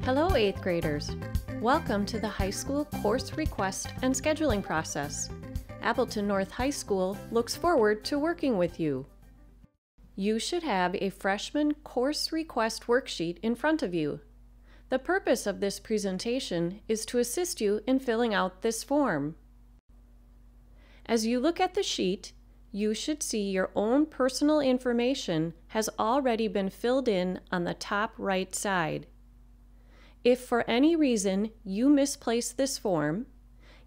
Hello, 8th graders. Welcome to the high school course request and scheduling process. Appleton North High School looks forward to working with you. You should have a freshman course request worksheet in front of you. The purpose of this presentation is to assist you in filling out this form. As you look at the sheet, you should see your own personal information has already been filled in on the top right side. If for any reason you misplace this form,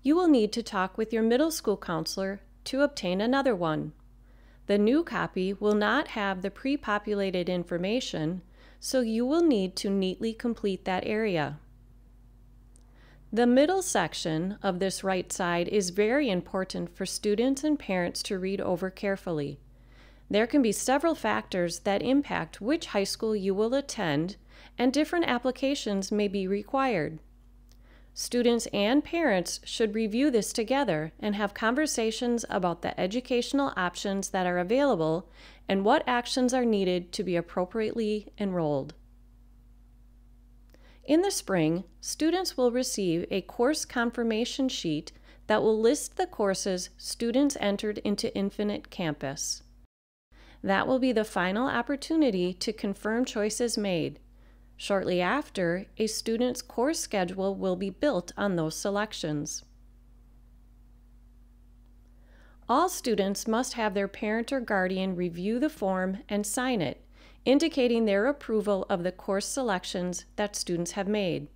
you will need to talk with your middle school counselor to obtain another one. The new copy will not have the pre-populated information, so you will need to neatly complete that area. The middle section of this right side is very important for students and parents to read over carefully. There can be several factors that impact which high school you will attend, and different applications may be required. Students and parents should review this together and have conversations about the educational options that are available and what actions are needed to be appropriately enrolled. In the spring, students will receive a course confirmation sheet that will list the courses students entered into Infinite Campus. That will be the final opportunity to confirm choices made. Shortly after, a student's course schedule will be built on those selections. All students must have their parent or guardian review the form and sign it, indicating their approval of the course selections that students have made.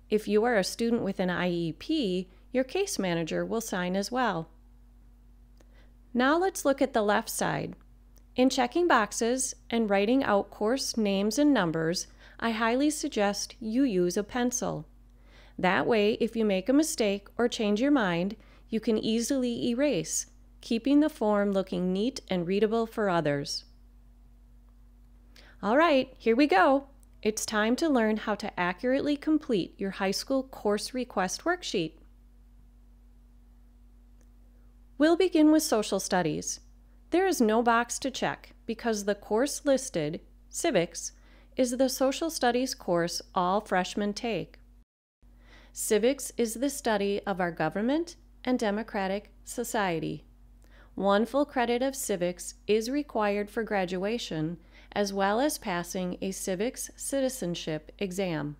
If you are a student with an IEP, your case manager will sign as well. Now let's look at the left side. In checking boxes and writing out course names and numbers, I highly suggest you use a pencil. That way, if you make a mistake or change your mind, you can easily erase, keeping the form looking neat and readable for others. All right, here we go. It's time to learn how to accurately complete your high school course request worksheet. We'll begin with social studies. There is no box to check because the course listed, Civics, is the social studies course all freshmen take. Civics is the study of our government and democratic society. 1 full credit of civics is required for graduation, as well as passing a civics citizenship exam.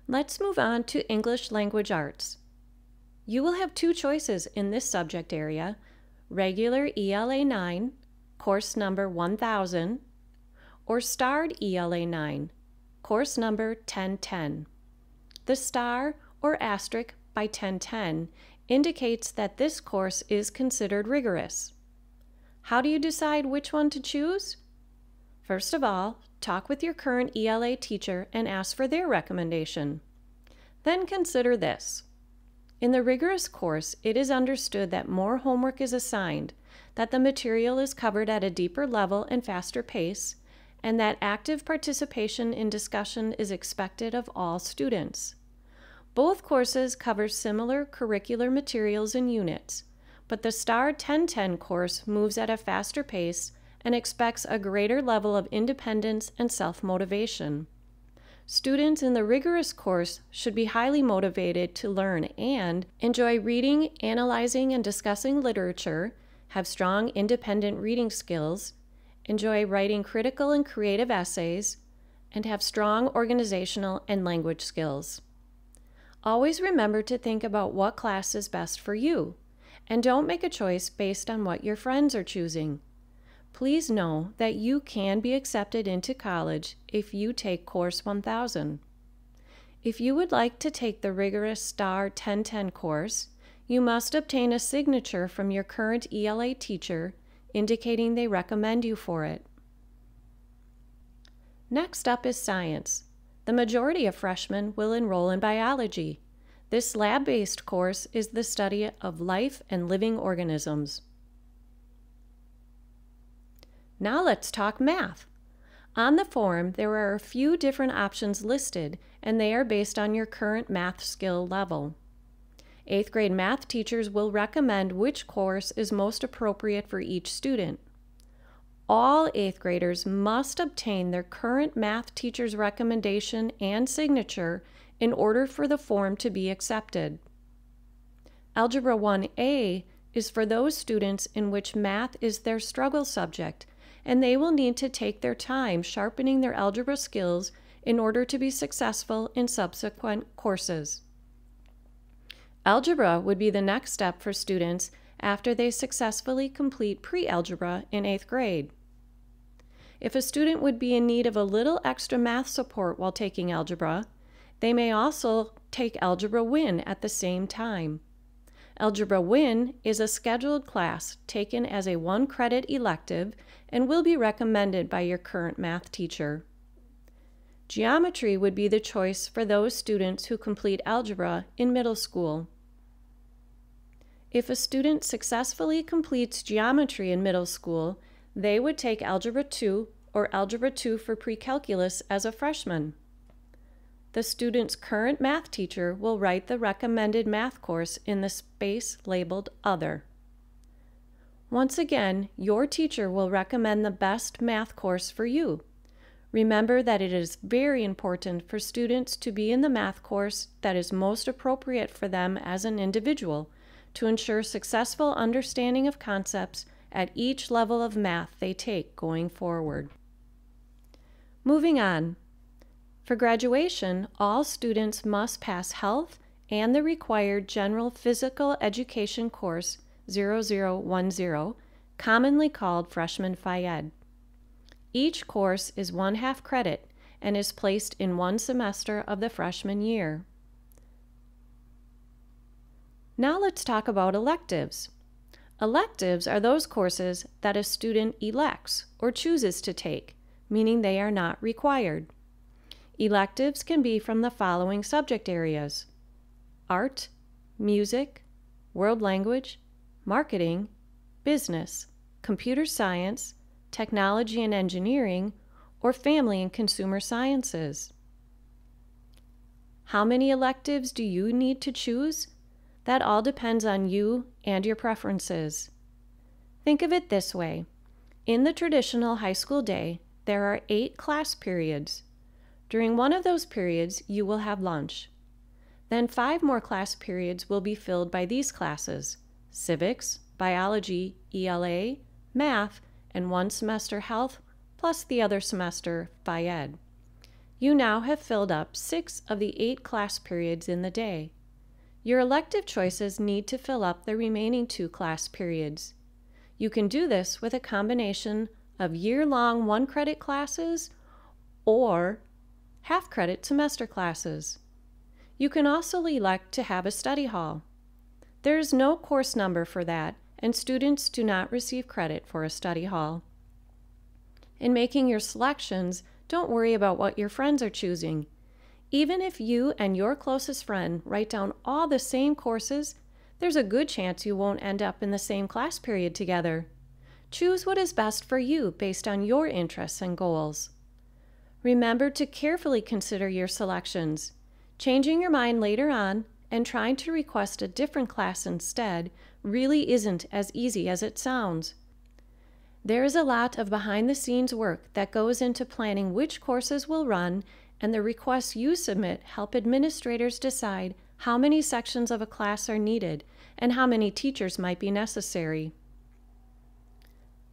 Let's move on to English Language Arts. You will have 2 choices in this subject area: regular ELA 9, course number 1000, or starred ELA 9, course number 1010. The star or asterisk by 1010 indicates that this course is considered rigorous. How do you decide which one to choose? First of all, talk with your current ELA teacher and ask for their recommendation. Then consider this. In the rigorous course, it is understood that more homework is assigned, that the material is covered at a deeper level and faster pace, and that active participation in discussion is expected of all students. Both courses cover similar curricular materials and units, but the STAR 1010 course moves at a faster pace and expects a greater level of independence and self-motivation. Students in the rigorous course should be highly motivated to learn and enjoy reading, analyzing, and discussing literature, have strong independent reading skills, enjoy writing critical and creative essays, and have strong organizational and language skills. Always remember to think about what class is best for you, and don't make a choice based on what your friends are choosing. Please know that you can be accepted into college if you take course 1000. If you would like to take the rigorous STAR 1010 course, you must obtain a signature from your current ELA teacher indicating they recommend you for it. Next up is science. The majority of freshmen will enroll in biology. This lab-based course is the study of life and living organisms. Now let's talk math. On the form, there are a few different options listed, and they are based on your current math skill level. 8th grade math teachers will recommend which course is most appropriate for each student. all 8th graders must obtain their current math teacher's recommendation and signature in order for the form to be accepted. Algebra 1A is for those students in which math is their struggle subject, and they will need to take their time sharpening their algebra skills in order to be successful in subsequent courses. Algebra would be the next step for students after they successfully complete pre-algebra in 8th grade. If a student would be in need of a little extra math support while taking algebra, they may also take Algebra Win at the same time. Algebra Win is a scheduled class taken as a 1-credit elective and will be recommended by your current math teacher. Geometry would be the choice for those students who complete algebra in middle school. If a student successfully completes geometry in middle school, they would take Algebra 2 or Algebra 2 for pre-calculus as a freshman. The student's current math teacher will write the recommended math course in the space labeled Other. Once again, your teacher will recommend the best math course for you. Remember that it is very important for students to be in the math course that is most appropriate for them as an individual to ensure successful understanding of concepts at each level of math they take going forward. Moving on. For graduation, all students must pass health and the required General Physical Education course 0010, commonly called Freshman Phy-Ed. Each course is 1/2 credit and is placed in one semester of the freshman year. Now let's talk about electives. Electives are those courses that a student elects or chooses to take, meaning they are not required. Electives can be from the following subject areas: art, music, world language, marketing, business, computer science, technology and engineering, or family and consumer sciences. How many electives do you need to choose? That all depends on you and your preferences. Think of it this way. In the traditional high school day, there are 8 class periods. During one of those periods, you will have lunch. Then 5 more class periods will be filled by these classes: civics, biology, ELA, math, and 1 semester health, plus the other semester Phy-Ed. You now have filled up 6 of the 8 class periods in the day. Your elective choices need to fill up the remaining 2 class periods. You can do this with a combination of year-long 1-credit classes or half-credit semester classes. You can also elect to have a study hall. There is no course number for that, and students do not receive credit for a study hall. In making your selections, don't worry about what your friends are choosing. Even if you and your closest friend write down all the same courses, there's a good chance you won't end up in the same class period together. Choose what is best for you based on your interests and goals. Remember to carefully consider your selections. Changing your mind later on and trying to request a different class instead really isn't as easy as it sounds. There is a lot of behind-the-scenes work that goes into planning which courses will run, and the requests you submit help administrators decide how many sections of a class are needed and how many teachers might be necessary.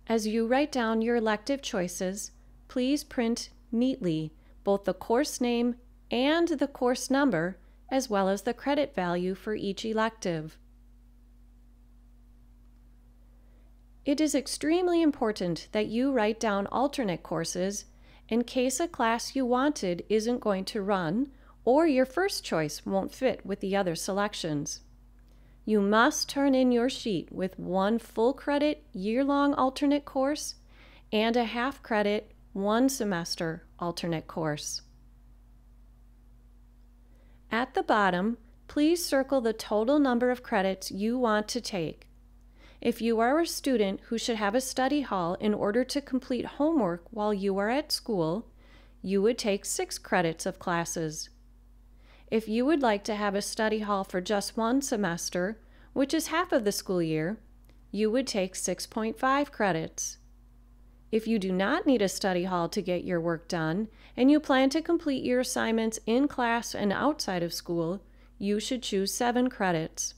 As you write down your elective choices, please print neatly both the course name and the course number, as well as the credit value for each elective. It is extremely important that you write down alternate courses in case a class you wanted isn't going to run or your first choice won't fit with the other selections. You must turn in your sheet with 1 full credit year-long alternate course and a half credit 1 semester alternate course. At the bottom, please circle the total number of credits you want to take. If you are a student who should have a study hall in order to complete homework while you are at school, you would take 6 credits of classes. If you would like to have a study hall for just 1 semester, which is half of the school year, you would take 6.5 credits. If you do not need a study hall to get your work done, and you plan to complete your assignments in class and outside of school, you should choose 7 credits.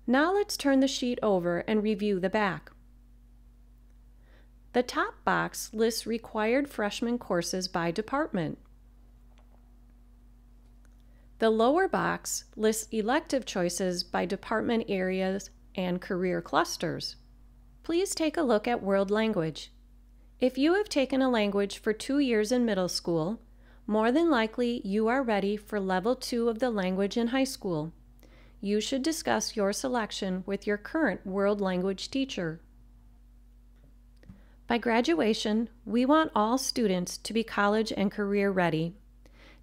Now let's turn the sheet over and review the back. The top box lists required freshman courses by department. The lower box lists elective choices by department areas and career clusters. Please take a look at World Language. If you have taken a language for 2 years in middle school, more than likely you are ready for Level 2 of the language in high school. You should discuss your selection with your current World Language teacher. By graduation, we want all students to be college and career ready.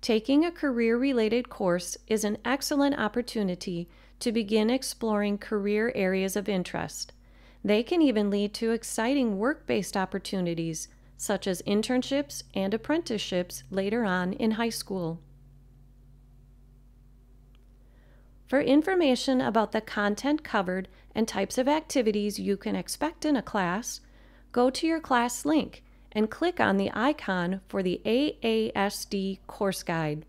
Taking a career-related course is an excellent opportunity to begin exploring career areas of interest. They can even lead to exciting work-based opportunities, such as internships and apprenticeships later on in high school. For information about the content covered and types of activities you can expect in a class, go to your class link and click on the icon for the AASD course guide.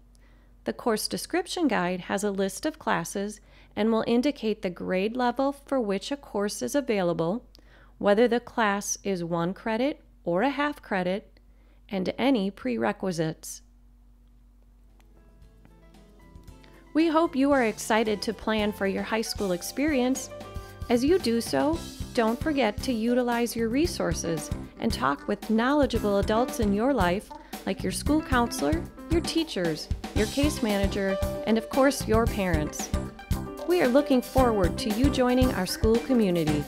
The course description guide has a list of classes and will indicate the grade level for which a course is available, whether the class is 1 credit or a half credit, and any prerequisites. We hope you are excited to plan for your high school experience. As you do so, don't forget to utilize your resources and talk with knowledgeable adults in your life, like your school counselor, your teachers, your case manager, and of course your parents. We are looking forward to you joining our school community.